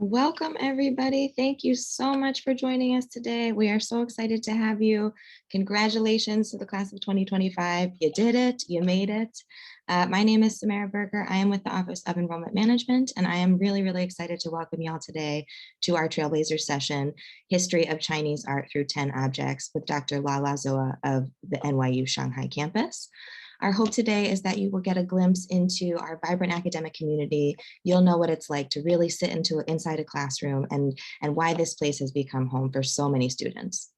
Welcome, everybody. Thank you so much for joining us today. We are so excited to have you. Congratulations to the class of 2025. You did it. You made it. My name is Samara Berger. I am with the Office of Enrollment Management, and I am really excited to welcome y'all today to our Trailblazers session, History of Chinese Art Through 10 Objects with Dr. Lala Zuo of the NYU Shanghai campus. Our hope today is that you will get a glimpse into our vibrant academic community. You'll know what it's like to really sit inside a classroom and why this place has become home for so many students.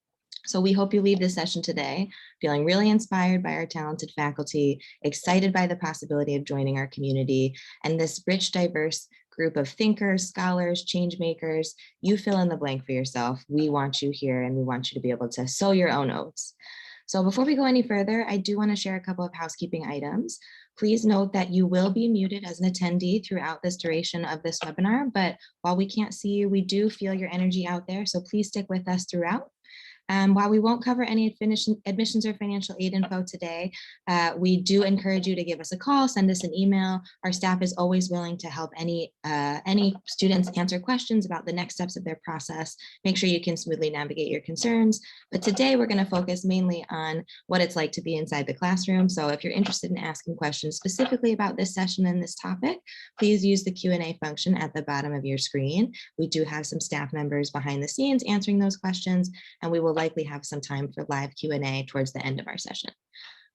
So we hope you leave this session today feeling really inspired by our talented faculty, excited by the possibility of joining our community, and this rich, diverse group of thinkers, scholars, change makers. You fill in the blank for yourself. We want you here, and we want you to be able to sow your own oats. So before we go any further, I do want to share a couple of housekeeping items. Please note that you will be muted as an attendee throughout this duration of this webinar, but while we can't see you, we do feel your energy out there, so please stick with us throughout. While we won't cover any admissions or financial aid info today, we do encourage you to give us a call, send us an email. Our staff is always willing to help any students answer questions about the next steps of their process. Make sure you can smoothly navigate your concerns. But today we're going to focus mainly on what it's like to be inside the classroom. So if you're interested in asking questions specifically about this session and this topic, please use the Q&A function at the bottom of your screen. We do have some staff members behind the scenes answering those questions, and we will likely have some time for live Q&A towards the end of our session.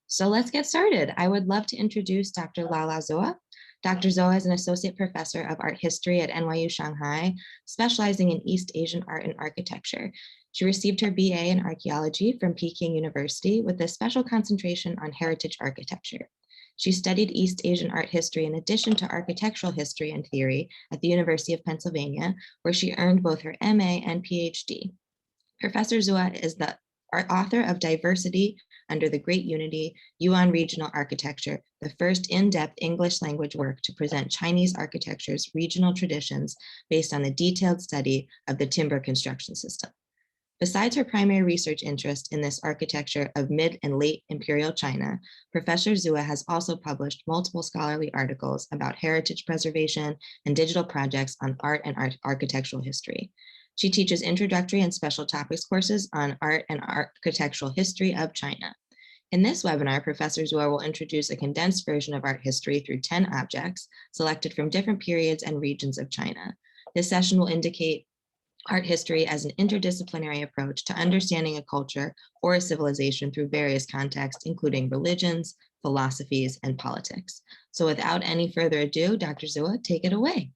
So let's get started. I would love to introduce Dr. Lala Zuo. Dr. Zuo is an associate professor of art history at NYU Shanghai, specializing in East Asian art and architecture. She received her BA in archaeology from Peking University with a special concentration on heritage architecture. She studied East Asian art history in addition to architectural history and theory at the University of Pennsylvania, where she earned both her MA and PhD. Professor Zuo is the author of Diversity Under the Great Unity, Yuan Regional Architecture, the first in-depth English language work to present Chinese architecture's regional traditions based on the detailed study of the timber construction system. Besides her primary research interest in this architecture of mid and late imperial China, Professor Zuo has also published multiple scholarly articles about heritage preservation and digital projects on art and architectural history. She teaches introductory and special topics courses on art and architectural history of China. In this webinar, Professor Zuo will introduce a condensed version of art history through 10 objects selected from different periods and regions of China. This session will indicate art history as an interdisciplinary approach to understanding a culture or a civilization through various contexts, including religions, philosophies, and politics. So without any further ado, Dr. Zuo, take it away.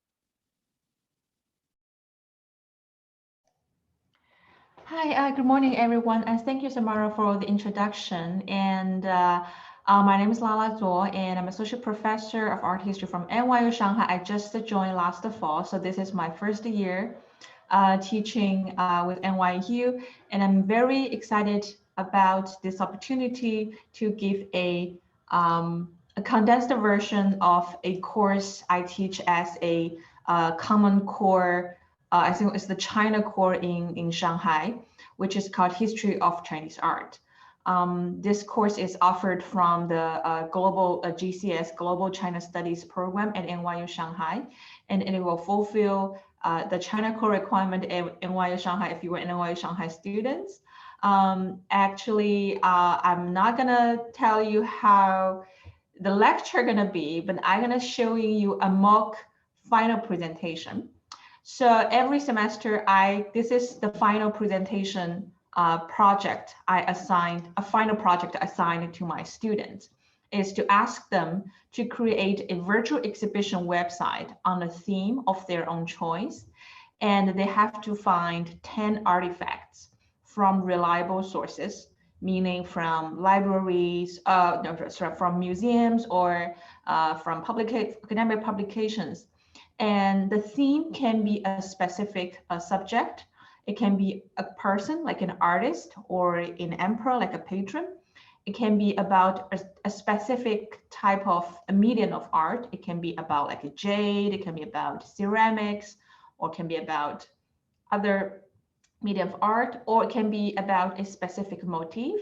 Hi, good morning, everyone, and thank you, Samara, for the introduction. And my name is Lala Zuo, and I'm Associate Professor of Art History from NYU Shanghai. I just joined last fall, so this is my first year teaching with NYU, and I'm very excited about this opportunity to give a condensed version of a course I teach as a common core. I think it's the China core in Shanghai, which is called History of Chinese Art. This course is offered from the global GCS, Global China Studies program at NYU Shanghai, and it will fulfill the China core requirement at NYU Shanghai if you were NYU Shanghai students. Actually, I'm not gonna tell you how the lecture gonna be, but I'm gonna show you a mock final presentation. So every semester, this is the final presentation project a final project assigned to my students, is to ask them to create a virtual exhibition website on a theme of their own choice. And they have to find 10 artifacts from reliable sources, meaning from libraries, from museums or from academic publications. And the theme can be a specific subject. It can be a person, like an artist, or an emperor, like a patron. It can be about a specific type of a medium of art. It can be about like a jade, it can be about ceramics, or it can be about other medium of art, or it can be about a specific motif.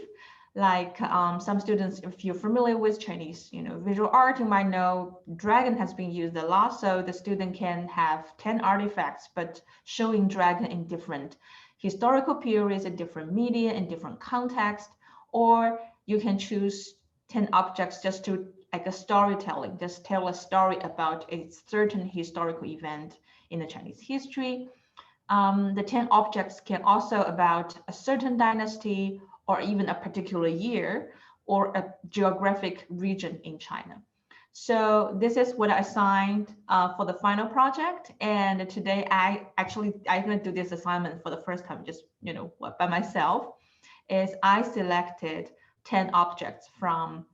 Like some students, if you're familiar with Chinese, visual art, you might know dragon has been used a lot. So the student can have 10 artifacts, but showing dragon in different historical periods, in different media, in different context, or you can choose 10 objects just to like a storytelling, just tell a story about a certain historical event in the Chinese history. The 10 objects can also about a certain dynasty or even a particular year or a geographic region in China. So this is what I assigned for the final project. And today I'm going to do this assignment for the first time, just, by myself, is I selected 10 objects from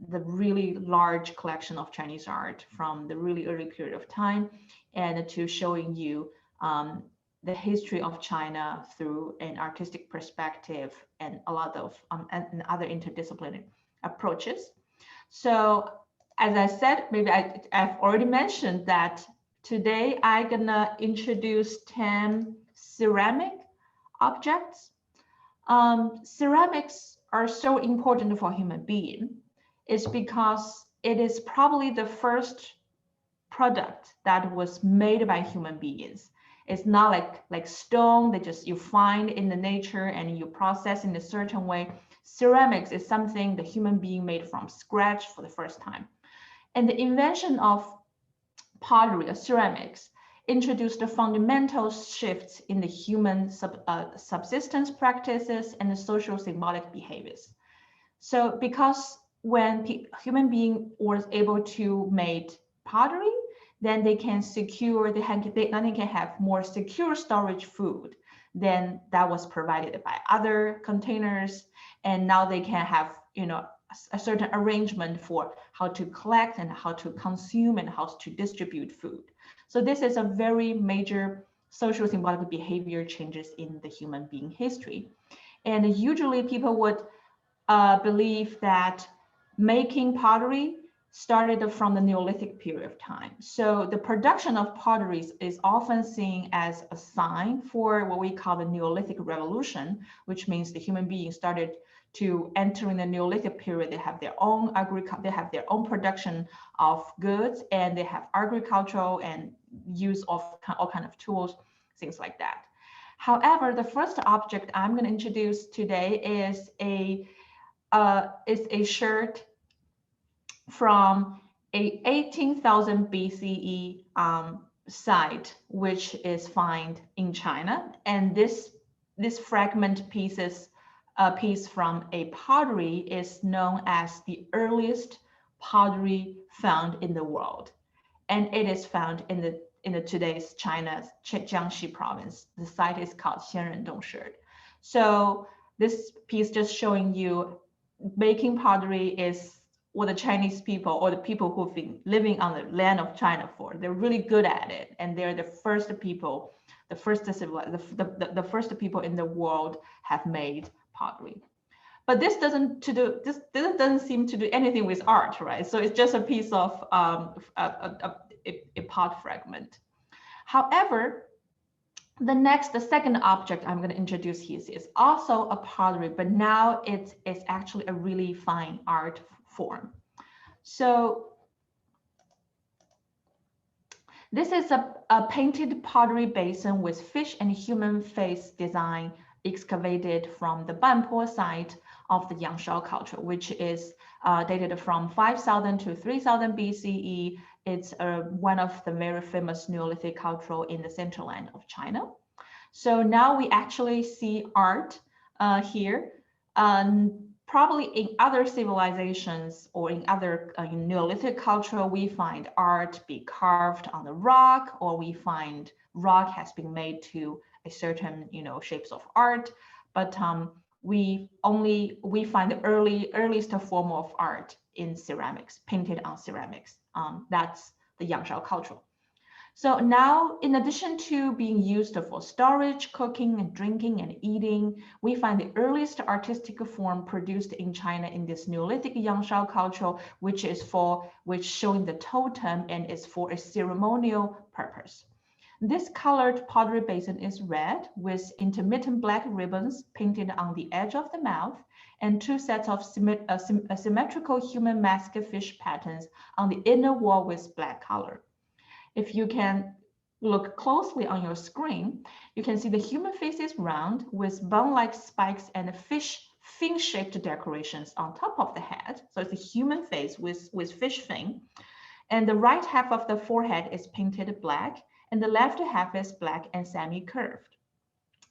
the really large collection of Chinese art from the really early period of time, and to showing you the history of China through an artistic perspective and a lot of and other interdisciplinary approaches. So as I said, maybe I've already mentioned that today I'm gonna introduce 10 ceramic objects. Ceramics are so important for human being is because it is probably the first product that was made by human beings. It's not like stone that just you find in the nature and you process in a certain way. Ceramics is something the human being made from scratch for the first time. And the invention of pottery or ceramics introduced the fundamental shifts in the human subsistence practices and the social symbolic behaviors. So because when human being was able to make pottery, then they can secure, they can have more secure storage food than that was provided by other containers. And now they can have, a certain arrangement for how to collect and how to consume and how to distribute food. So this is a very major social symbolic behavior changes in the human being history. And usually people would believe that making pottery started from the Neolithic period of time. So the production of potteries is often seen as a sign for what we call the Neolithic revolution, which means the human beings started to enter in the Neolithic period. They have their own production of goods, and they have agricultural and use of all kind of tools, things like that. However, the first object I'm going to introduce today is a shirt from a 18,000 BCE site, which is found in China. And this fragment piece from a pottery is known as the earliest pottery found in the world. And it is found in the today's China's Jiangxi province. The site is called Xianrendong shirt. So this piece just showing you making pottery is what the Chinese people or the people who've been living on the land of China for. They're really good at it, and they're the first people, the first people in the world have made pottery. But this doesn't seem to do anything with art, right? So it's just a piece of a pot fragment. However, the second object I'm going to introduce here is also a pottery, but now it's actually a really fine art form. So this is a painted pottery basin with fish and human face design excavated from the Banpo site of the Yangshao culture, which is dated from 5,000 to 3,000 BCE. It's one of the very famous Neolithic culture in the central land of China. So now we actually see art here. Probably in other civilizations or in other Neolithic culture, we find art be carved on the rock, or we find rock has been made to a certain shapes of art. But we find the earliest form of art in ceramics, painted on ceramics. That's the Yangshao culture. So now, in addition to being used for storage, cooking, and drinking and eating, we find the earliest artistic form produced in China in this Neolithic Yangshao culture, which showing the totem and is for a ceremonial purpose. This colored pottery basin is red with intermittent black ribbons painted on the edge of the mouth and two sets of symmetrical human mask fish patterns on the inner wall with black color. If you can look closely on your screen, you can see the human face is round with bone-like spikes and fin-shaped decorations on top of the head. So it's a human face with fish fin. And the right half of the forehead is painted black, and the left half is black and semi-curved.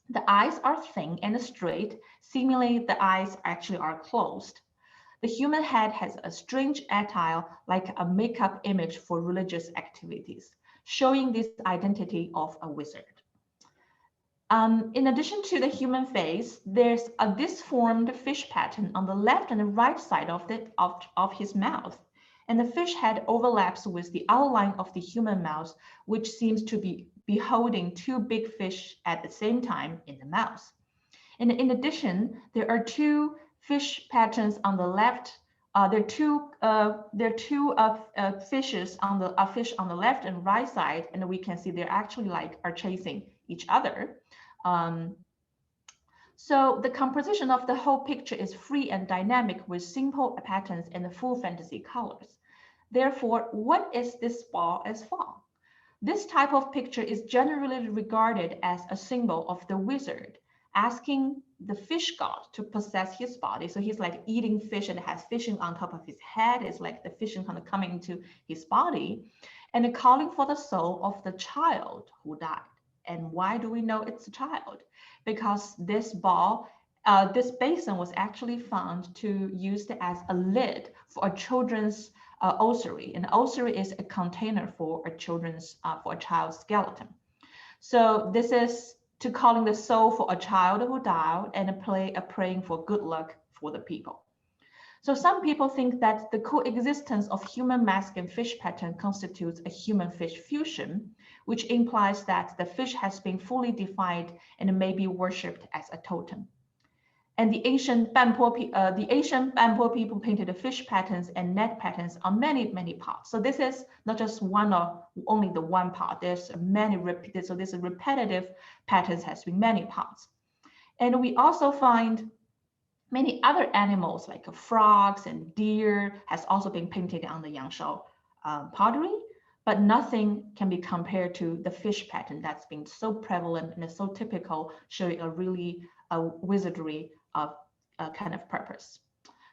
The eyes are thin and straight. Seemingly, the eyes actually are closed. The human head has a strange attire like a makeup image for religious activities, showing this identity of a wizard. In addition to the human face, there's a disformed fish pattern on the left and the right side of his mouth. And the fish head overlaps with the outline of the human mouth, which seems to be holding two big fish at the same time in the mouth. And in addition, there are two fish patterns on the left. There are two fishes on the fish on the left and right side, and we can see they're actually are chasing each other. So the composition of the whole picture is free and dynamic with simple patterns and full fantasy colors. Therefore, what is this ball as for? This type of picture is generally regarded as a symbol of the wizard, asking the fish god to possess his body. So he's like eating fish and has fishing on top of his head. It's like the fishing kind of coming into his body and calling for the soul of the child who died. And why do we know it's a child? Because this ball, this basin was actually found to used as a lid for a children's ossuary. An ossuary is a container for a child's skeleton. So this is to calling the soul for a child who died and a praying for good luck for the people. So some people think that the coexistence of human mask and fish pattern constitutes a human-fish fusion, which implies that the fish has been fully defined and may be worshipped as a totem. And the ancient Banpo people painted the fish patterns and net patterns on many, many parts. So this is not just one or only the one part. There's many repeated. So this repetitive patterns has been many parts. And we also find many other animals like frogs and deer has also been painted on the Yangshao pottery, but nothing can be compared to the fish pattern that's been so prevalent and so typical, showing a really wizardry of kind of purpose.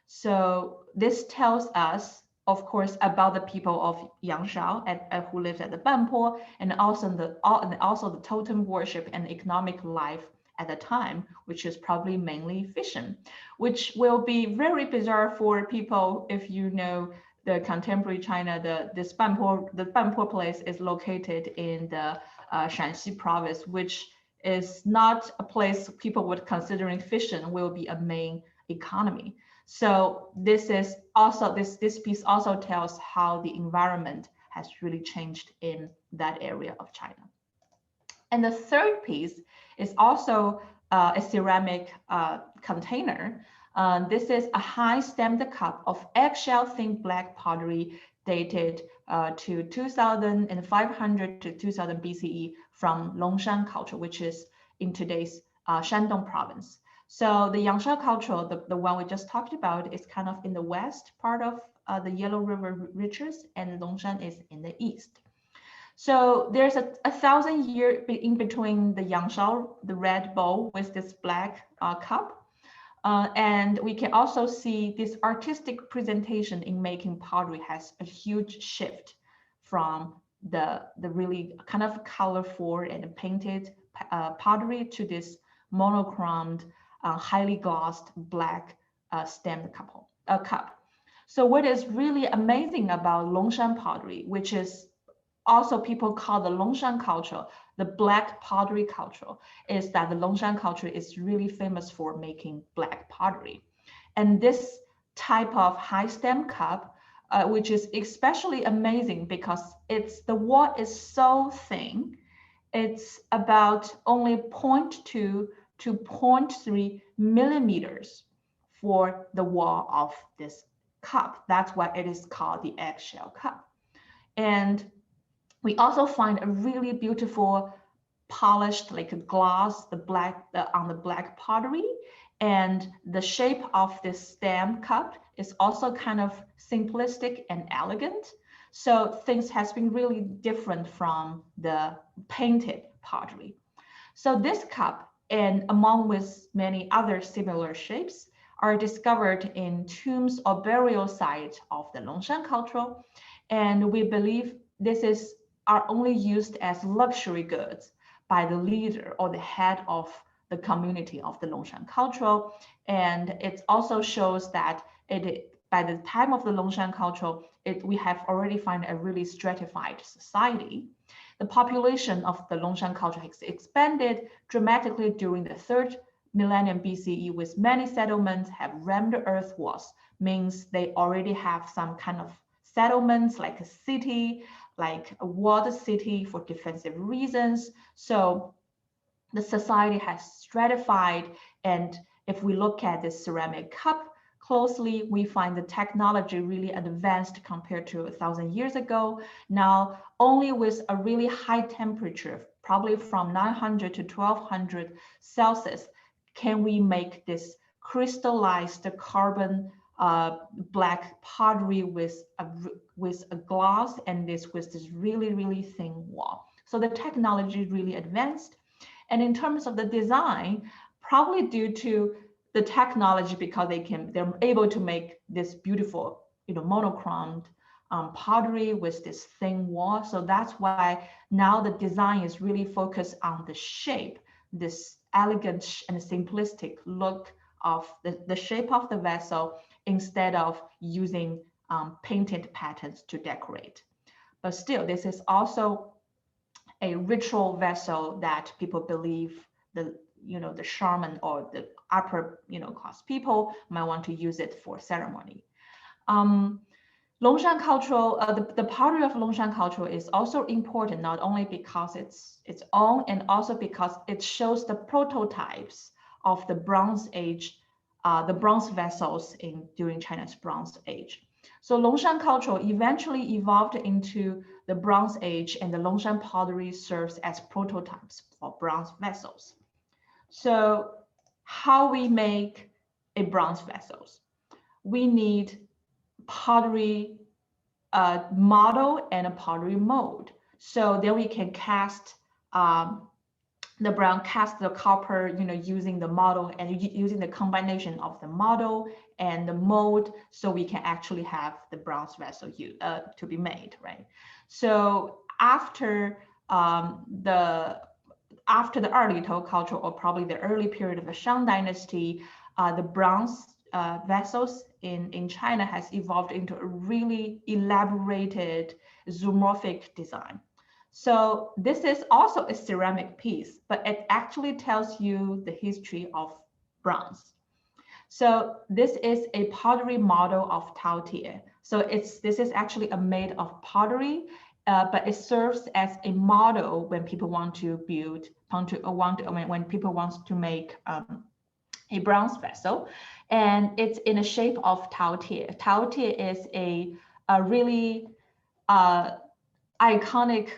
So this tells us, of course, about the people of Yangshao who lived at the Banpo, and also the totem worship and economic life at the time, which is probably mainly fishing, which will be very bizarre for people if you know the contemporary China. The Banpo place is located in the Shanxi province, which is not a place people would considering fishing will be a main economy. So this is also this piece also tells how the environment has really changed in that area of China. And the third piece is also a ceramic container. This is a high-stemmed cup of eggshell-thin black pottery dated to 2500 to 2000 BCE from Longshan culture, which is in today's Shandong province. So the Yangshao culture, the one we just talked about, is kind of in the west part of the Yellow River Ridges, and Longshan is in the east. So there's a 1,000 year in between the Yangshao, the red bowl with this black cup. And we can also see this artistic presentation in making pottery has a huge shift from the really kind of colorful and painted pottery to this monochromed, highly glossed black stemmed cup. So what is really amazing about Longshan pottery, which is also people call the Longshan culture, the black pottery culture, is that the Longshan culture is really famous for making black pottery. And this type of high stem cup, which is especially amazing because the wall is so thin, it's about only 0.2 to 0.3 millimeters for the wall of this cup. That's why it is called the eggshell cup. And We also find a really beautiful polished like a gloss, on the black pottery, and the shape of this stem cup is also kind of simplistic and elegant. So things has been really different from the painted pottery. So this cup, and among with many other similar shapes, are discovered in tombs or burial sites of the Longshan culture, and we believe are only used as luxury goods by the leader or the head of the community of the Longshan culture. And it also shows that by the time of the Longshan culture, we have already found a really stratified society. The population of the Longshan culture has expanded dramatically during the 3rd millennium BCE, with many settlements have rammed the earth walls, means they already have some kind of settlements like a city, like a walled city for defensive reasons. So the society has stratified, and if we look at this ceramic cup closely, we find the technology really advanced compared to 1,000 years ago. Now, only with a really high temperature, probably from 900 to 1200 Celsius, can we make this crystallized carbon black pottery with a gloss and with this really, really thin wall. So the technology really advanced. And in terms of the design, probably due to the technology, because they're able to make this beautiful, monochromed pottery with this thin wall. So that's why now the design is really focused on the shape, this elegant and simplistic look of the shape of the vessel, instead of using painted patterns to decorate. But still, this is also a ritual vessel that people believe the shaman or the upper class people might want to use it for ceremony. Longshan culture, the pottery of Longshan culture is also important, not only because it's its own, and also because it shows the prototypes of the Bronze Age, the bronze vessels during China's Bronze Age. So Longshan culture eventually evolved into the Bronze Age, and the Longshan pottery serves as prototypes for bronze vessels. So how we make a bronze vessels? We need pottery model and a pottery mold. So then we can cast the copper, using the model and using the combination of the model and the mold, so we can actually have the bronze vessel to be made, right? So after the early Tang culture, or probably the early period of the Shang Dynasty, the bronze vessels in China has evolved into a really elaborated zoomorphic design. So this is also a ceramic piece, but it actually tells you the history of bronze. So this is a pottery model of Taotie. So this is actually made of pottery, but it serves as a model when people want to build, when people want to make a bronze vessel, and it's in the shape of Taotie. Taotie is a really iconic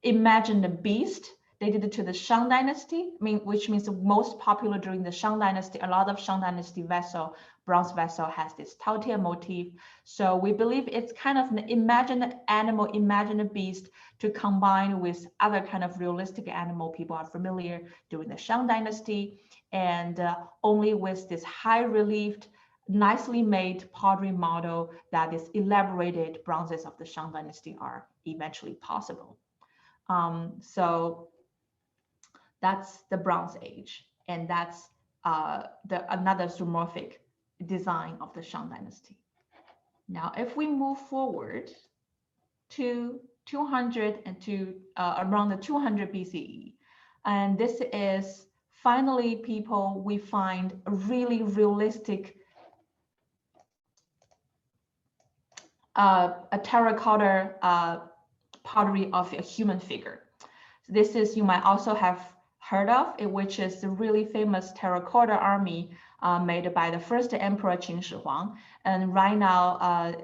imagined beast dated to the Shang Dynasty, which means the most popular during the Shang Dynasty. A lot of Shang Dynasty bronze vessel has this Taotie motif. So we believe it's kind of an imagined animal, imagined beast, to combine with other kind of realistic animal people are familiar during the Shang Dynasty. And only with this high relieved, nicely made pottery model that this elaborated bronzes of the Shang Dynasty are eventually possible. So that's the Bronze Age, and that's another zoomorphic design of the Shang Dynasty. Now, if we move forward to 200 and to around the 200 BCE, and this is finally we find a really realistic a terracotta pottery of a human figure. So this is, you might also have heard of it, which is the really famous Terracotta Army made by the first Emperor Qin Shi Huang. And right now,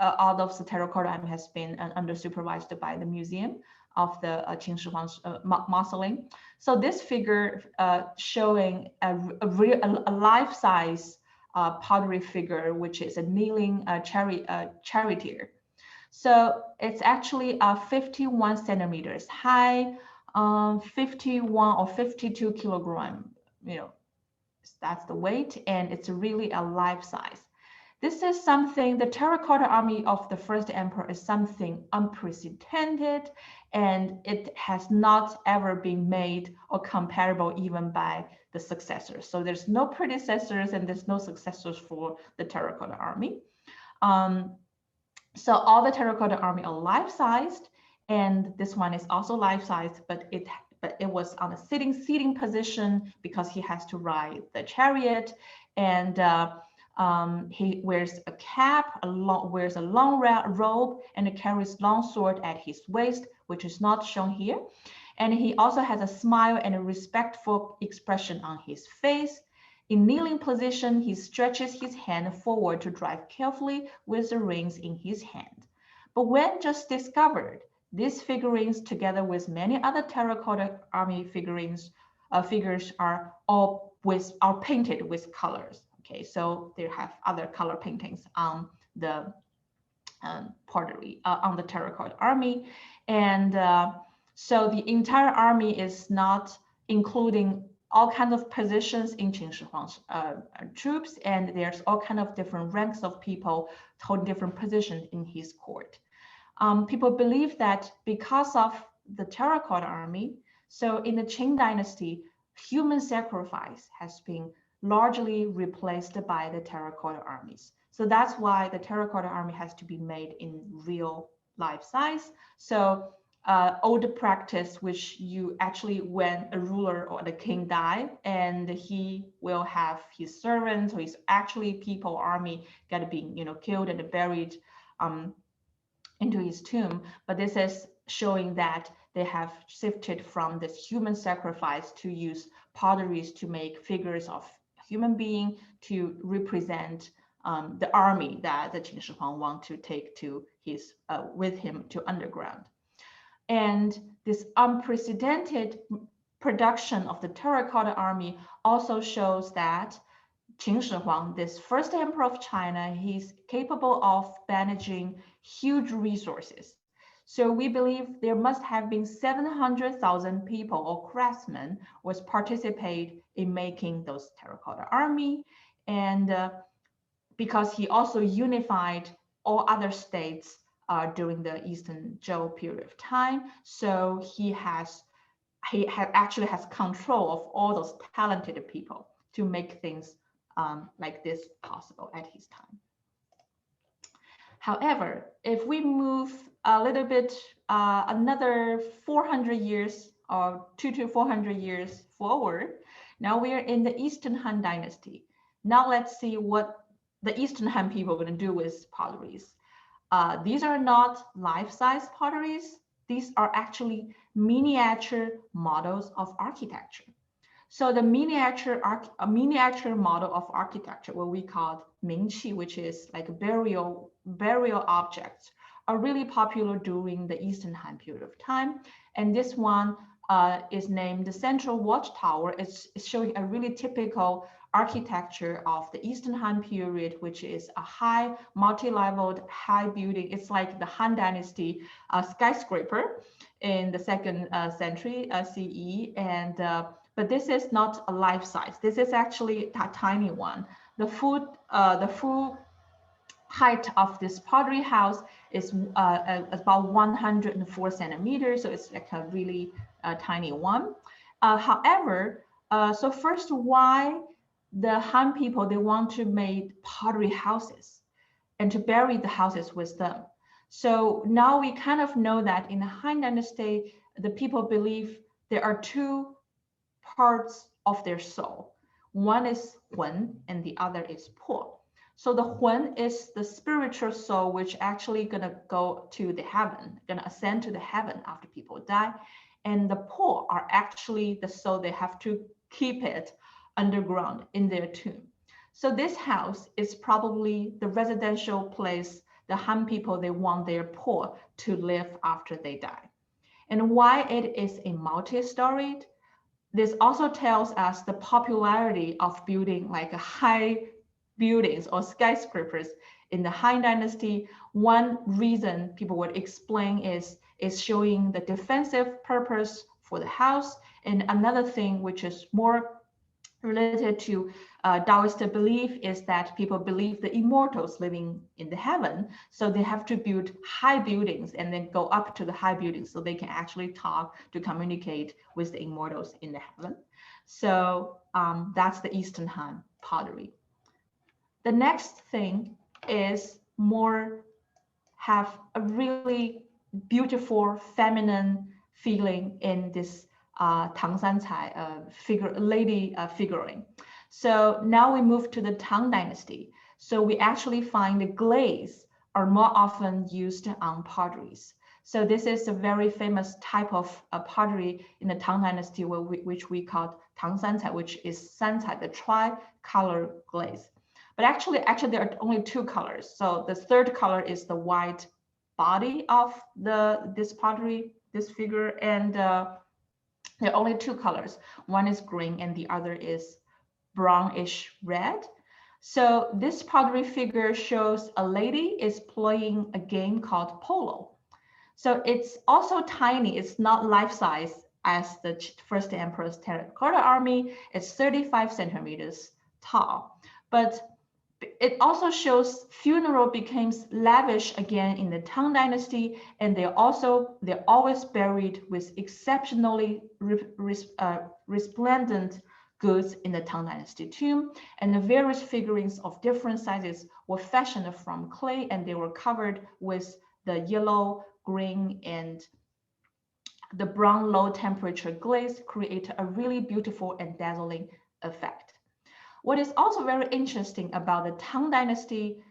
all of the terracotta army has been under supervised by the museum of the Qin Shi Huang's mausoleum. So this figure showing a life-size pottery figure, which is a kneeling charioteer. So it's actually 51 centimeters high, 51 or 52 kilogram, that's the weight, and it's really a life size. This is something, the terracotta army of the first emperor is something unprecedented, and it has not ever been made or comparable even by the successors. So there's no predecessors and there's no successors for the terracotta army. So all the terracotta army are life-sized, and this one is also life-sized, but it was on a seating position because he has to ride the chariot, and he wears a cap, wears a long robe, and carries long sword at his waist, which is not shown here. And he also has a smile and a respectful expression on his face. In kneeling position, he stretches his hand forward to drive carefully with the reins in his hand. But when just discovered, these figurines, together with many other terracotta army figures are painted with colors. Okay, so they have other color paintings on the pottery on the terracotta army, and so the entire army is not including all kinds of positions in Qin Shi Huang's troops, and there's all kinds of different ranks of people holding different positions in his court. People believe that because of the terracotta army, so in the Qing dynasty, human sacrifice has been largely replaced by the terracotta armies. So that's why the terracotta army has to be made in real life size. So old practice, which you actually, when a ruler or the king died, and he will have his servants or his actually people army get being killed and buried into his tomb. But this is showing that they have shifted from this human sacrifice to use potteries to make figures of human being to represent the army that the Qin Shi Huang want to take to his with him to underground. And this unprecedented production of the terracotta army also shows that Qin Shi Huang, this first emperor of China, he's capable of managing huge resources. So we believe there must have been 700,000 people or craftsmen was participate in making those terracotta army, and because he also unified all other states during the Eastern Zhou period of time, so he actually has control of all those talented people to make things like this possible at his time. However, if we move a little bit, another 400 years or 200 to 400 years forward, now we are in the Eastern Han Dynasty. Now let's see what the Eastern Han people are going to do with potteries. These are not life-size potteries. These are actually miniature models of architecture. So the miniature model of architecture, what we call Mingqi, which is like burial objects, are really popular during the Eastern Han period of time. And this one is named the Central Watchtower. It's showing a really typical architecture of the Eastern Han period, which is a high, multi-leveled, high building. It's like the Han Dynasty skyscraper in the 2nd century CE, and but this is not a life size. This is actually a tiny one. The full height of this pottery house is about 104 centimeters, so it's like a really tiny one. However, so first, why the Han people, they want to make pottery houses and to bury the houses with them? So now we kind of know that in the Han Dynasty, the people believe there are two parts of their soul. One is Hun and the other is Po. So the Hun is the spiritual soul, which actually gonna go to the heaven, gonna ascend to the heaven after people die. And the Po are actually the soul, they have to keep it underground in their tomb. So this house is probably the residential place the Han people, they want their poor to live after they die. And why it is a multi-storied, this also tells us the popularity of building like high buildings or skyscrapers in the Han Dynasty. One reason people would explain is showing the defensive purpose for the house. And another thing which is more related to Taoist belief is that people believe the immortals living in the heaven. So they have to build high buildings and then go up to the high buildings so they can actually talk to communicate with the immortals in the heaven. So that's the Eastern Han pottery. The next thing is more have a really beautiful feminine feeling in this Tang Sancai lady figurine. So now we move to the Tang Dynasty. So we actually find the glaze are more often used on potteries. So this is a very famous type of pottery in the Tang Dynasty, which we call Tang Sancai, which is Sancai, the tri-color glaze. But actually there are only two colors. So the third color is the white body of this pottery, this figure, and there are only two colors. One is green and the other is brownish red. So this pottery figure shows a lady is playing a game called polo. So it's also tiny. It's not life-size as the first emperor's Terracotta Army. It's 35 centimeters tall. But it also shows funeral becomes lavish again in the Tang Dynasty, and they're always buried with exceptionally resplendent goods in the Tang Dynasty tomb. And the various figurines of different sizes were fashioned from clay, and they were covered with the yellow, green, and the brown low temperature glaze, create a really beautiful and dazzling effect. What is also very interesting about the Tang Dynasty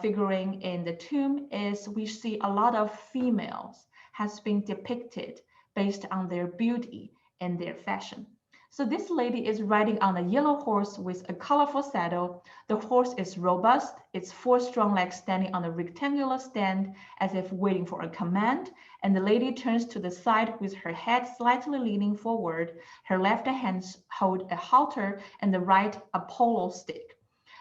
figurine in the tomb is we see a lot of females has been depicted based on their beauty and their fashion. So this lady is riding on a yellow horse with a colorful saddle. The horse is robust. Its 4 strong legs standing on a rectangular stand as if waiting for a command. And the lady turns to the side with her head slightly leaning forward. Her left hand hold a halter and the right a polo stick.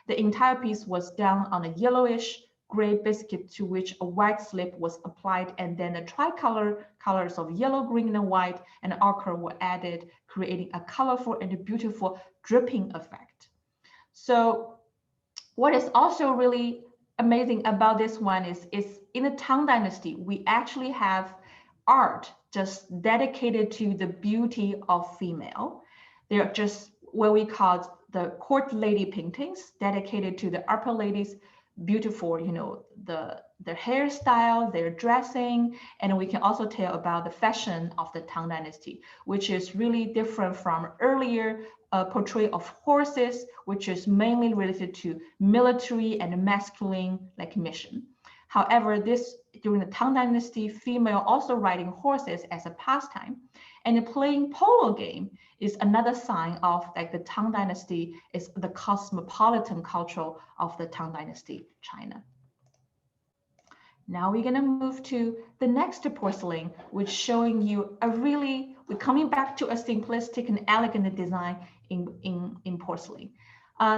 The entire piece was done on a yellowish gray biscuit to which a white slip was applied, and then the tricolor colors of yellow, green, and white and ochre were added, creating a colorful and beautiful dripping effect. So what is also really amazing about this one is in the Tang Dynasty, we actually have art just dedicated to the beauty of female. They're just what we call the court lady paintings, dedicated to the upper ladies, beautiful, their hairstyle, their dressing, and we can also tell about the fashion of the Tang Dynasty, which is really different from earlier portrayal of horses, which is mainly related to military and masculine like mission. However, during the Tang Dynasty, female also riding horses as a pastime, and playing polo game is another sign of like the Tang Dynasty is the cosmopolitan culture of the Tang Dynasty China. Now we're gonna move to the next porcelain, which showing you we're coming back to a simplistic and elegant design in porcelain.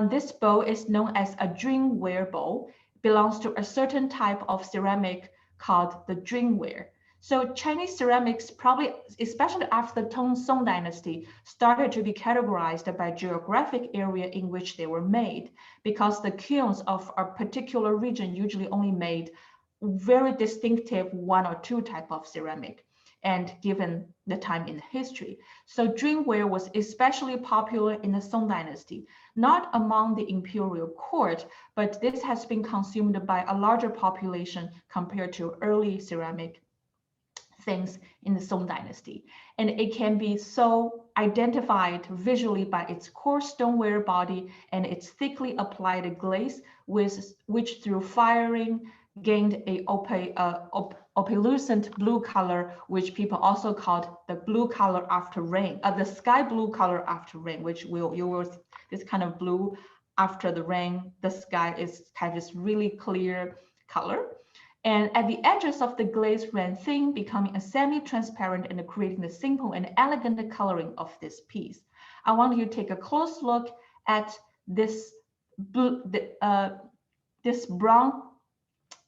This bowl is known as a drinkware bowl, belongs to a certain type of ceramic called the drinkware. So Chinese ceramics probably, especially after the Song Dynasty, started to be categorized by geographic area in which they were made, because the kilns of a particular region usually only made very distinctive 1 or 2 type of ceramic, and given the time in history. So drinkware was especially popular in the Song Dynasty, not among the imperial court, but this has been consumed by a larger population compared to early ceramic things in the Song Dynasty. And it can be so identified visually by its coarse stoneware body and its thickly applied glaze, which through firing gained a opalescent blue color, which people also called the blue color after rain, the sky blue color after rain, which this kind of blue after the rain, the sky is kind of this really clear color. And at the edges of the glaze ran thin, becoming a semi-transparent and creating the simple and elegant coloring of this piece. I want you to take a close look at this blue, this brown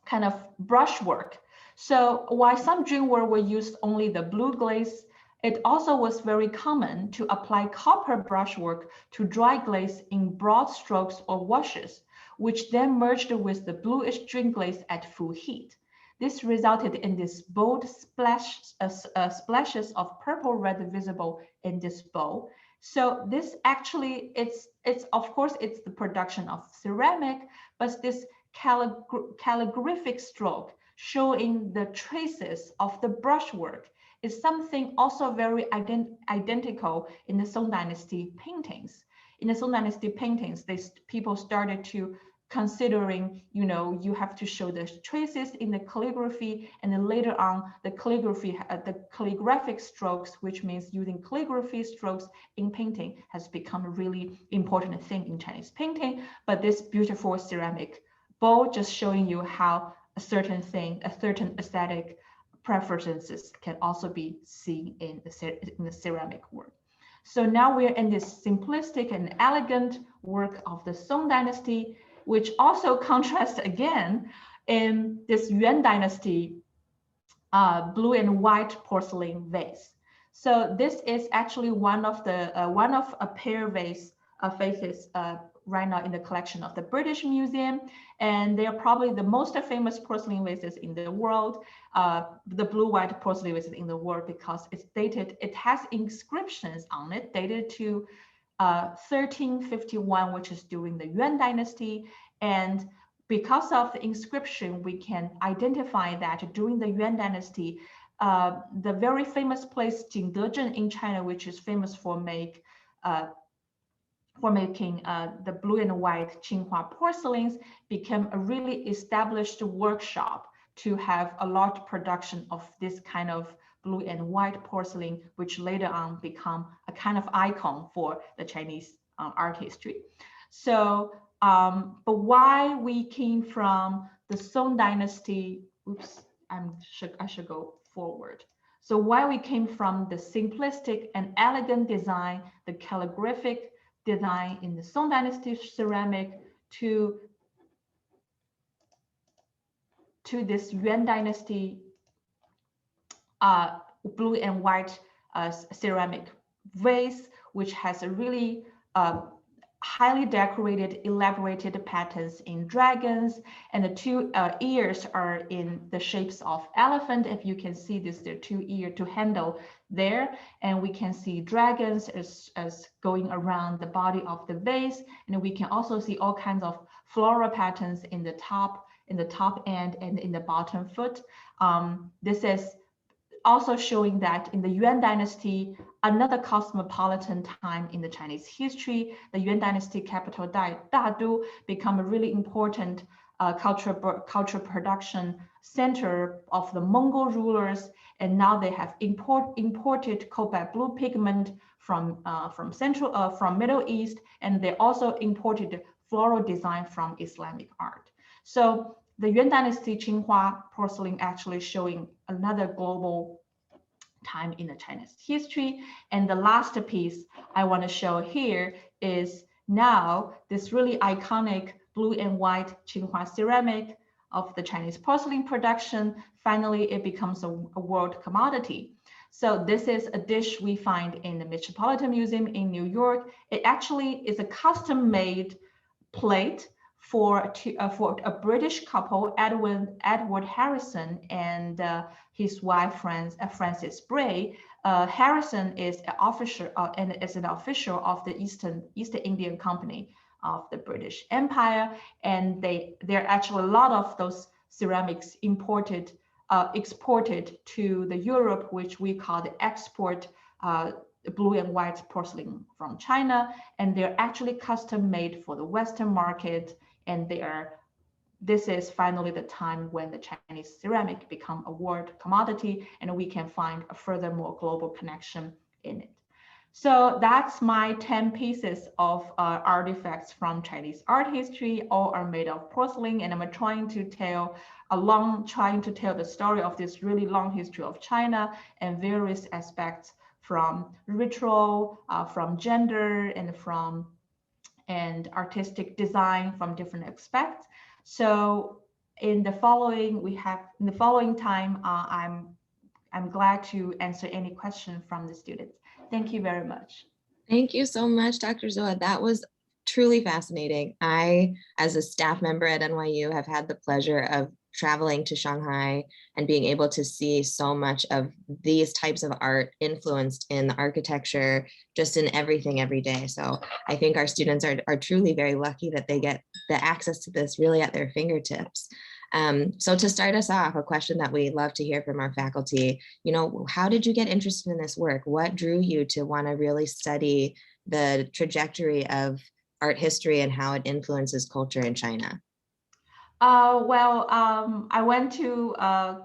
kind of brushwork. So while some dreamwork were used only the blue glaze, it also was very common to apply copper brushwork to dry glaze in broad strokes or washes, which then merged with the bluish dream glaze at full heat. This resulted in these bold splashes of purple red visible in this bowl. So this actually, it's of course, it's the production of ceramic, but this calligraphic stroke showing the traces of the brushwork is something also very identical in the Song Dynasty paintings. In the Song Dynasty paintings, people started to considering, you have to show the traces in the calligraphy, and then later on the calligraphy, the calligraphic strokes, which means using calligraphy strokes in painting, has become a really important thing in Chinese painting. But this beautiful ceramic bowl just showing you how a certain thing, a certain aesthetic preferences can also be seen in the ceramic work. So now we're in this simplistic and elegant work of the Song Dynasty, which also contrasts again in this Yuan Dynasty blue and white porcelain vase. So this is actually one of a pair vases right now in the collection of the British Museum, and they are probably the most famous porcelain vases in the world, the blue-white porcelain vases in the world, because it's dated, it has inscriptions on it dated to 1351, which is during the Yuan Dynasty. And because of the inscription, we can identify that during the Yuan Dynasty, the very famous place Jingdezhen in China, which is famous for making the blue and white Qinghua porcelains, became a really established workshop to have a large production of this kind of blue and white porcelain, which later on become a kind of icon for the Chinese art history. So, but why we came from the Song Dynasty, oops, I should go forward. So why we came from the simplistic and elegant design, the calligraphic design in the Song Dynasty ceramic to this Yuan Dynasty blue and white ceramic vase, which has a really highly decorated, elaborated patterns in dragons, and the two ears are in the shapes of elephant. If you can see this, there are two ear to handle there, and we can see dragons as going around the body of the vase, and we can also see all kinds of floral patterns in the top end and in the bottom foot. This is also showing that in the Yuan Dynasty, another cosmopolitan time in the Chinese history, the Yuan Dynasty capital Dadu become a really important cultural production center of the Mongol rulers, and now they have imported cobalt blue pigment from Middle East, and they also imported floral design from Islamic art. So the Yuan Dynasty Qinghua porcelain actually showing another global time in the Chinese history. And the last piece I want to show here is now this really iconic blue and white Qinghua ceramic of the Chinese porcelain production. Finally, it becomes a world commodity. So this is a dish we find in the Metropolitan Museum in New York. It actually is a custom-made plate for a British couple, Edward Harrison and his wife Frances Bray. Harrison is an officer of the East Indian Company of the British Empire, and there are actually a lot of those ceramics exported to the Europe, which we call the export blue and white porcelain from China, and they're actually custom made for the Western market. And this is finally the time when the Chinese ceramic become a world commodity, and we can find a furthermore global connection in it. So that's my 10 pieces of artifacts from Chinese art history. All are made of porcelain, and I'm trying to tell the story of this really long history of China and various aspects from ritual, from gender, and artistic design from different aspects. So in the following time, I'm glad to answer any question from the students. Thank you very much. Thank you so much, Dr. Zoa. That was truly fascinating. I, as a staff member at NYU, have had the pleasure of traveling to Shanghai and being able to see so much of these types of art influenced in the architecture, just in everything every day. So I think our students are truly very lucky that they get the access to this really at their fingertips. So to start us off, a question that we love to hear from our faculty, how did you get interested in this work? What drew you to want to really study the trajectory of art history and how it influences culture in China? I went to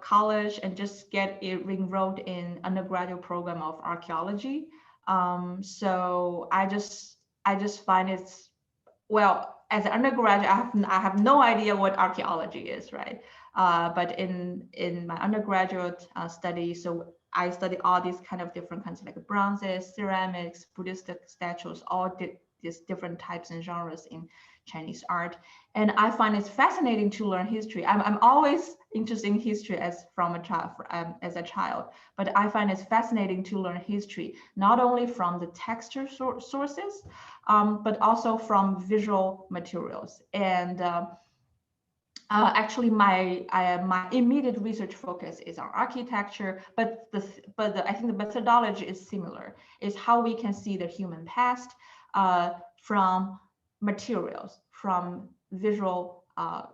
college and just get enrolled in undergraduate program of archaeology. So I just find it's, well, as an undergraduate, I have no idea what archaeology is, right? But in my undergraduate study, so I study all these kind of different kinds of like bronzes, ceramics, Buddhist statues, all these different types and genres in Chinese art. And I find it fascinating to learn history. I'm always interested in history as a child, but I find it fascinating to learn history, not only from the texture sources, but also from visual materials. And actually, my immediate research focus is on architecture, but I think the methodology is similar. Is how we can see the human past from materials, from visual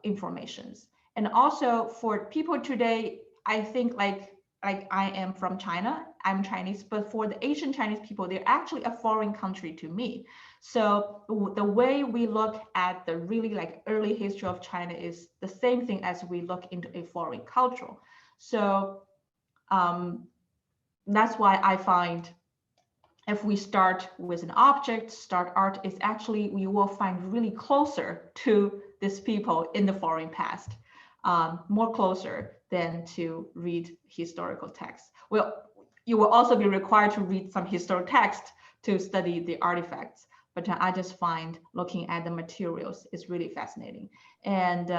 informations. And also for people today, I think like I am from China, I'm Chinese, but for the Asian Chinese people, they're actually a foreign country to me. So the way we look at the really like early history of China is the same thing as we look into a foreign culture. So that's why I find if we start with an object, start art is actually, we will find really closer to these people in the foreign past, more closer than to read historical texts. Well, you will also be required to read some historical text to study the artifacts, but I just find looking at the materials is really fascinating. And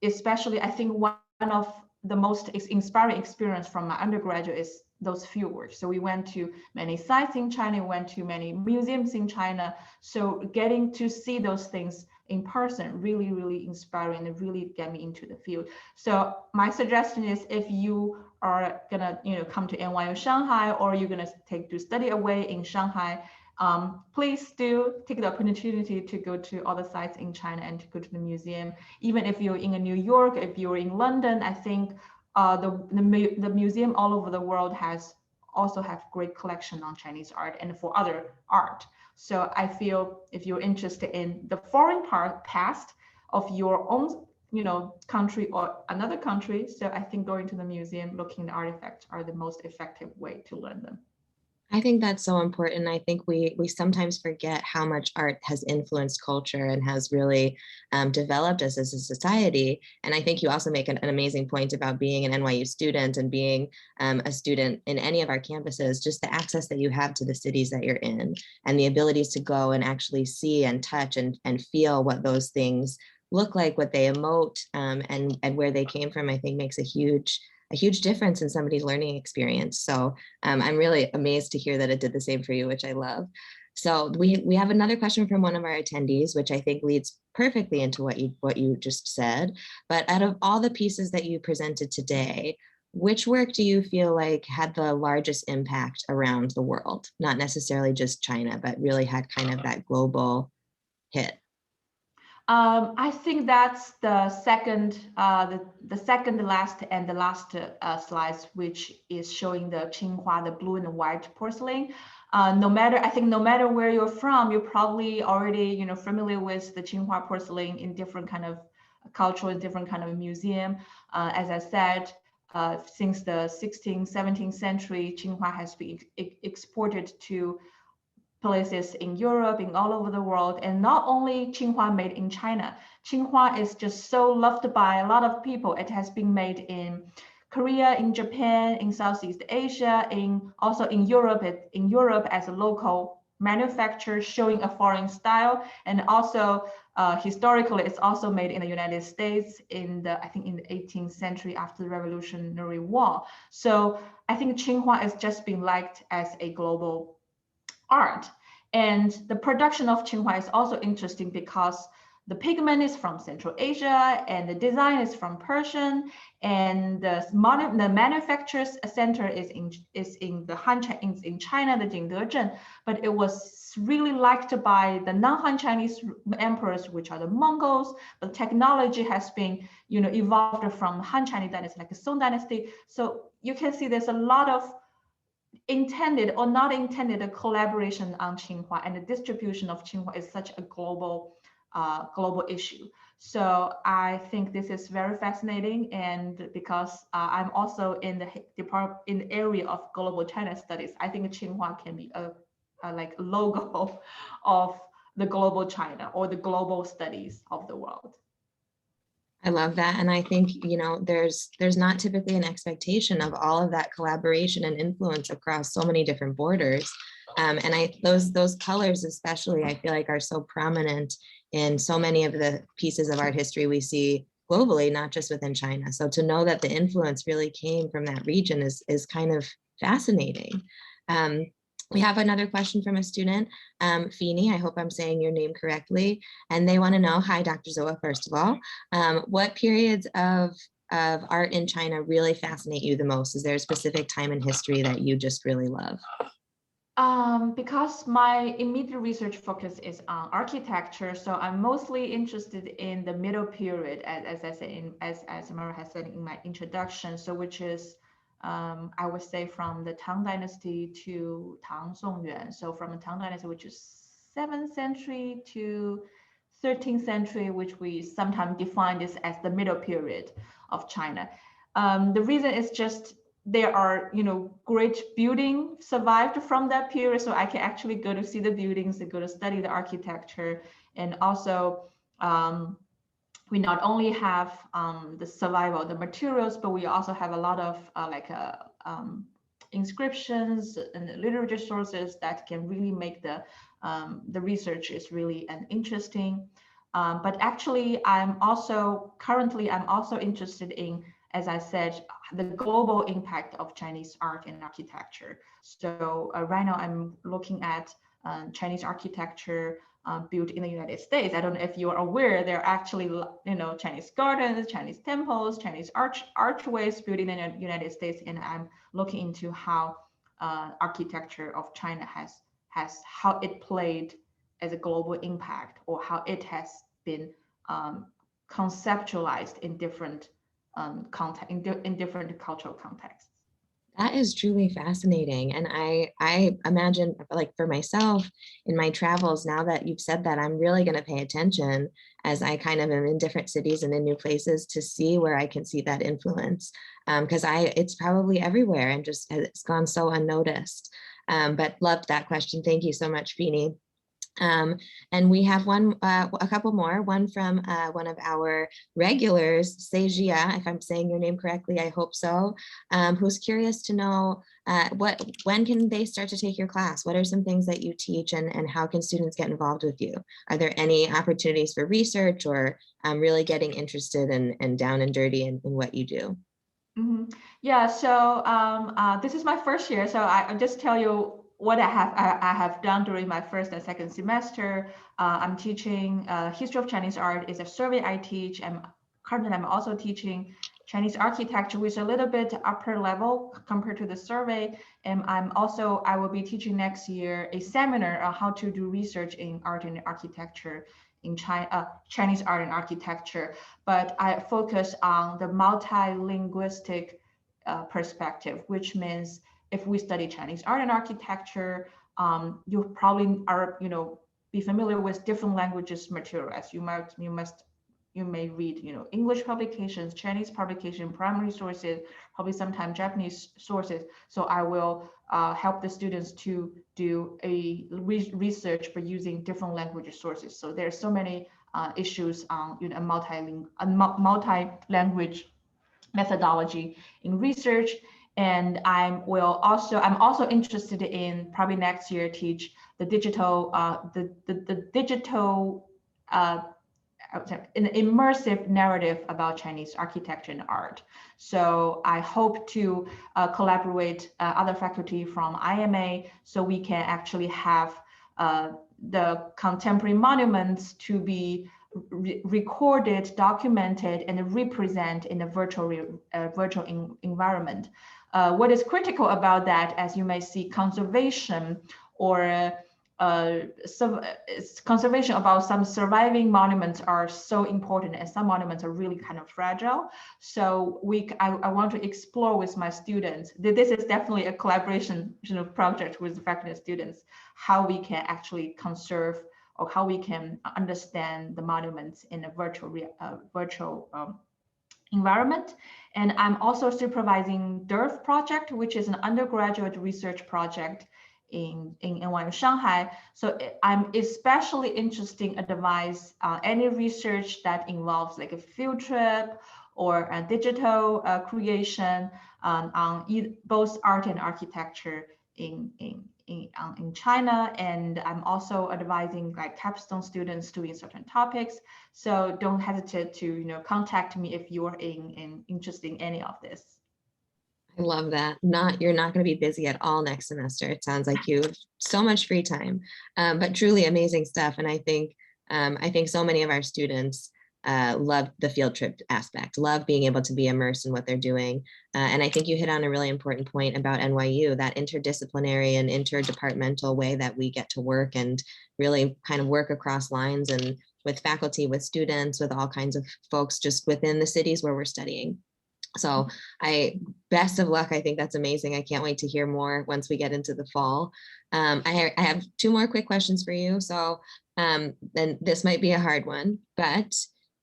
especially, I think one of the most inspiring experience from my undergraduate is those field works. So we went to many sites in China, we went to many museums in China. So getting to see those things in person really, really inspiring and really get me into the field. So my suggestion is if you are gonna come to NYU Shanghai, or you're gonna study away in Shanghai, please do take the opportunity to go to other sites in China and to go to the museum. Even if you're in New York, if you're in London, I think the museum all over the world also have great collection on Chinese art and for other art. So I feel if you're interested in the foreign past of your own country or another country, so I think going to the museum, looking at the artifacts are the most effective way to learn them. I think that's so important. I think we sometimes forget how much art has influenced culture and has really developed us as a society. And I think you also make an amazing point about being an NYU student and being a student in any of our campuses, just the access that you have to the cities that you're in and the abilities to go and actually see and touch and feel what those things look like, what they emote, and where they came from, I think makes a huge difference in somebody's learning experience. So I'm really amazed to hear that it did the same for you, which I love. So we have another question from one of our attendees, which I think leads perfectly into what you just said. But out of all the pieces that you presented today, which work do you feel like had the largest impact around the world? Not necessarily just China, but really had kind of that global hit. I think that's the second to last and the last slides, which is showing the Qinghua, the blue and white porcelain. No matter where you're from, you're probably already familiar with the Qinghua porcelain in different kind of cultural, different kind of museum. As I said, since the 16th, 17th century, Qinghua has been exported to places in Europe, in all over the world. And not only Tsinghua made in China, Tsinghua is just so loved by a lot of people. It has been made in Korea, in Japan, in Southeast Asia, also in Europe as a local manufacturer showing a foreign style. And also historically, it's also made in the United States I think in the 18th century after the Revolutionary War. So I think Tsinghua is just being liked as a global art. And the production of Tsinghua is also interesting because the pigment is from Central Asia and the design is from Persian, and the manufacturer's center is in the in China, the Jingdezhen, but it was really liked by the non-Han Chinese emperors, which are the Mongols. But technology has been, evolved from Han Chinese dynasty, like the Song dynasty. So you can see there's a lot of intended or not intended collaboration on Tsinghua, and the distribution of Tsinghua is such a global issue. So I think this is very fascinating, and because I'm also in the area of global China studies, I think Tsinghua can be a like logo of the global China or the global studies of the world. I love that. And I think, there's not typically an expectation of all of that collaboration and influence across so many different borders. And those colors especially, I feel like are so prominent in so many of the pieces of art history we see globally, not just within China. So to know that the influence really came from that region is kind of fascinating. We have another question from a student, Feeney, I hope I'm saying your name correctly. And they want to know, hi, Dr. Zuo, first of all, what periods of art in China really fascinate you the most? Is there a specific time in history that you just really love? Because my immediate research focus is on architecture, so I'm mostly interested in the middle period, as I said, as Mara has said in my introduction, so which is I would say from the Tang Dynasty to Tang Songyuan. So from the Tang Dynasty, which is 7th century to 13th century, which we sometimes define this as the middle period of China. The reason is just there are, great buildings survived from that period. So I can actually go to see the buildings, to go to study the architecture. And also, we not only have the survival of the materials, but we also have a lot of inscriptions and literature sources that can really make the research is really interesting. But actually, I'm also interested in, as I said, the global impact of Chinese art and architecture. So right now I'm looking at Chinese architecture built in the United States. I don't know if you are aware, there are actually, Chinese gardens, Chinese temples, Chinese archways built in the United States. And I'm looking into how architecture of China has how it played as a global impact, or how it has been conceptualized in different context, in different cultural contexts. That is truly fascinating. And I imagine, like, for myself in my travels, now that you've said that, I'm really going to pay attention as I kind of am in different cities and in new places to see where I can see that influence. Because it's probably everywhere and just it's gone so unnoticed. But loved that question. Thank you so much, Feeney. And we have a couple more, one from one of our regulars, Sejia, if I'm saying your name correctly, I hope so, who's curious to know when can they start to take your class? What are some things that you teach, and how can students get involved with you? Are there any opportunities for research, or really getting interested and down and dirty in what you do? Mm-hmm. Yeah, so this is my first year, so I'll just tell you what I have done during my first and second semester. I'm teaching history of Chinese art is a survey I teach. Currently I'm also teaching Chinese architecture, which is a little bit upper level compared to the survey. And I will be teaching next year a seminar on how to do research in art and architecture in Chinese art and architecture. But I focus on the multilinguistic perspective, which means if we study Chinese art and architecture, you probably are, be familiar with different languages material, as you must may read, English publications, Chinese publication, primary sources, probably sometimes Japanese sources. So I will help the students to do a research by using different language sources. So there are so many issues on a multi-language methodology in research. And I'm also interested in probably next year teach the digital an immersive narrative about Chinese architecture and art. So I hope to collaborate other faculty from IMA so we can actually have the contemporary monuments to be recorded, documented, and represent in a virtual environment. What is critical about that, as you may see, conservation or conservation about some surviving monuments are so important, and some monuments are really kind of fragile. So I want to explore with my students. This is definitely a collaboration project with the faculty and students, how we can actually conserve or how we can understand the monuments in a virtual environment. And I'm also supervising DERF project, which is an undergraduate research project in NYU Shanghai. So I'm especially interested in advise any research that involves like a field trip or a digital creation on both art and architecture in China. And I'm also advising like capstone students doing certain topics. So don't hesitate to contact me if you're interested in any of this. I love that. You're not going to be busy at all next semester. It sounds like you have so much free time, but truly amazing stuff. And I think so many of our students love the field trip aspect, love being able to be immersed in what they're doing. And I think you hit on a really important point about NYU, that interdisciplinary and interdepartmental way that we get to work and really kind of work across lines and with faculty, with students, with all kinds of folks just within the cities where we're studying. So best of luck. I think that's amazing. I can't wait to hear more once we get into the fall. I have two more quick questions for you. So then this might be a hard one, but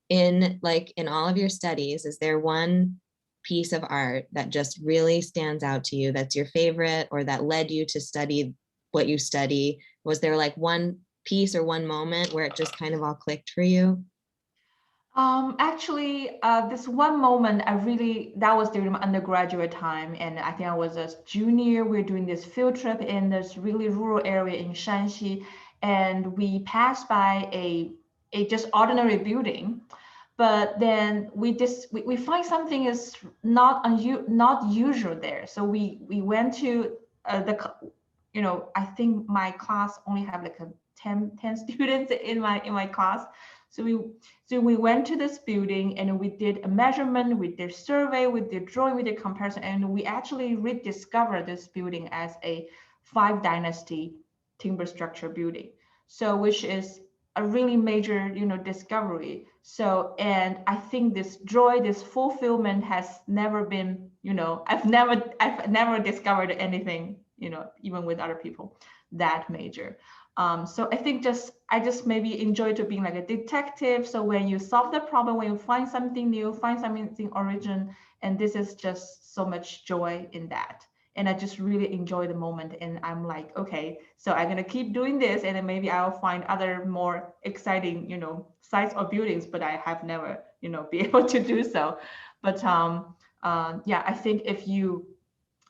in all of your studies, is there one piece of art that just really stands out to you that's your favorite or that led you to study what you study? Was there like one piece or one moment where it just kind of all clicked for you? Actually, this one moment that was during my undergraduate time, and I think I was a junior. We were doing this field trip in this really rural area in Shanxi, and we passed by a just ordinary building, but then we find something is not usual there. So we went to I think my class only have like 10 students in my class. So we went to this building and we did a measurement, we did survey, we did drawing, we did comparison, and we actually rediscovered this building as a Tang Dynasty timber structure building. So which is a really major, discovery. So, and I think this joy, this fulfillment has never been, I've never discovered anything, even with other people, that major. So I think I just maybe enjoy to being like a detective. So when you solve the problem, when you find something new, find something origin, and this is just so much joy in that. And I just really enjoy the moment. And I'm like, okay, so I'm gonna keep doing this, and then maybe I'll find other more exciting, sites or buildings, but I have never, be able to do so. But yeah, I think if you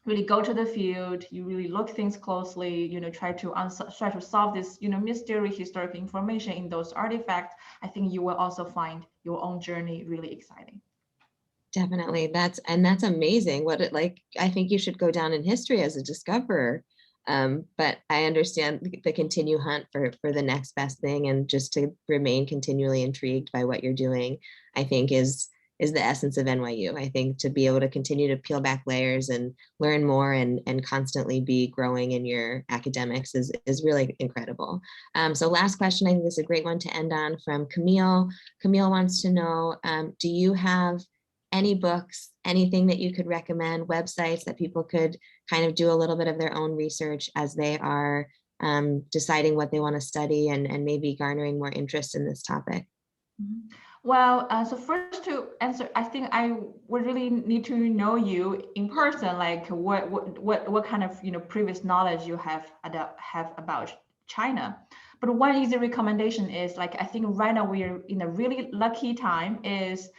really go to the field, you really look things closely, try to solve this, mystery, historical information in those artifacts, I think you will also find your own journey really exciting. Definitely. That's amazing. I think you should go down in history as a discoverer. But I understand the continue hunt for the next best thing, and just to remain continually intrigued by what you're doing, I think is the essence of NYU. I think to be able to continue to peel back layers and learn more and constantly be growing in your academics is really incredible. So last question, I think this is a great one to end on, from Camille. Camille wants to know, do you have any books, anything that you could recommend, websites that people could kind of do a little bit of their own research as they are deciding what they want to study and maybe garnering more interest in this topic? Well, so first to answer, I think I would really need to know you in person, like what kind of previous knowledge you have about China. But one easy recommendation is like I think right now we are in a really lucky time is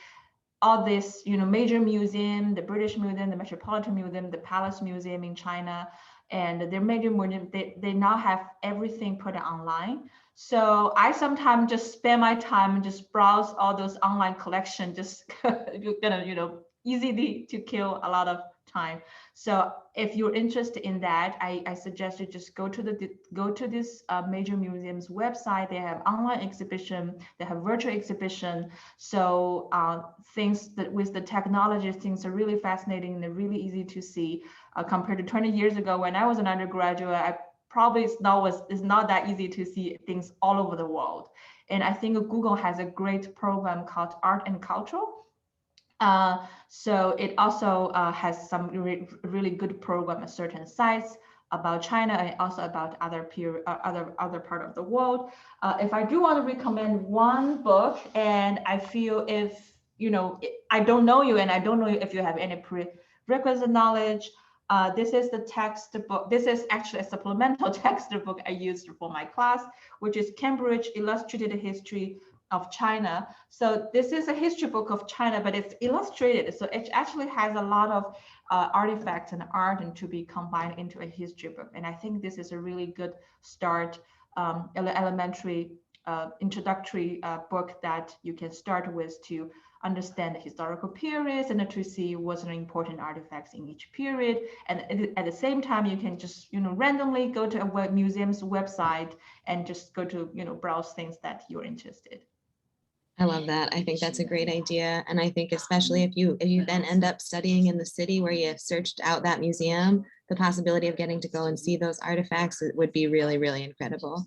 all this major museum, the British Museum, the Metropolitan Museum, the Palace Museum in China, and their major museum, they now have everything put online. So I sometimes just spend my time and just browse all those online collection, just you're gonna easy to kill a lot of time. So if you're interested in that, I suggest you just go to this major museum's website. They have online exhibition, they have virtual exhibition. So things that with the technology, things are really fascinating and they're really easy to see compared to 20 years ago when I was an undergraduate. I probably it's not that easy to see things all over the world. And I think Google has a great program called Art and Cultural. So it also has some really good program at certain sites about China and also about other part of the world. If I do want to recommend one book, and I feel if I don't know you and I don't know if you have any prerequisite knowledge, this is the textbook. This is actually a supplemental textbook I used for my class, which is Cambridge Illustrated History of China. So this is a history book of China, but it's illustrated. So it actually has a lot of artifacts and art and to be combined into a history book. And I think this is a really good start, elementary introductory book that you can start with to understand the historical periods and to see what's the important artifacts in each period. And at the same time, you can just randomly go to a museum's website and just go to browse things that you're interested. I love that. I think that's a great idea. And I think especially if you then end up studying in the city where you searched out that museum, the possibility of getting to go and see those artifacts would be really, really incredible.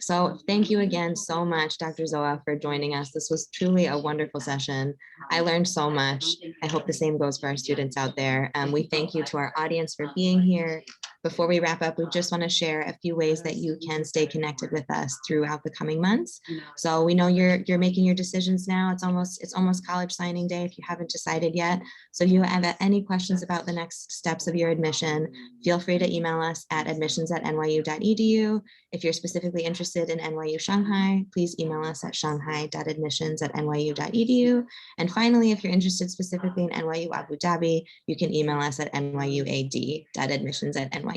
So thank you again so much, Dr. Zoa, for joining us. This was truly a wonderful session. I learned so much. I hope the same goes for our students out there. We thank you to our audience for being here. Before we wrap up, we just want to share a few ways that you can stay connected with us throughout the coming months. So we know you're making your decisions now. It's almost college signing day if you haven't decided yet. So if you have any questions about the next steps of your admission, feel free to email us at admissions@nyu.edu. If you're specifically interested in NYU Shanghai, please email us at shanghai.admissions@nyu.edu. And finally, if you're interested specifically in NYU Abu Dhabi, you can email us at nyuad.admissions@nyu.edu.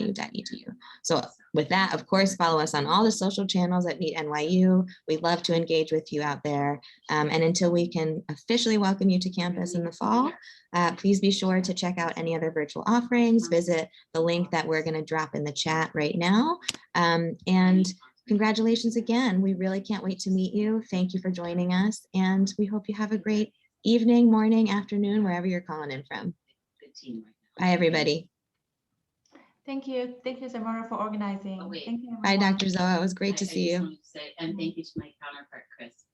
So with that, of course, follow us on all the social channels at Meet NYU. We'd love to engage with you out there. And until we can officially welcome you to campus in the fall, please be sure to check out any other virtual offerings. Visit the link that we're going to drop in the chat right now. And congratulations again. We really can't wait to meet you. Thank you for joining us. And we hope you have a great evening, morning, afternoon, wherever you're calling in from. Bye, everybody. Thank you. Thank you, Samara, for organizing. Thank you, Bye, Dr. Zoa. It was great to see you. And thank you to my counterpart, Chris.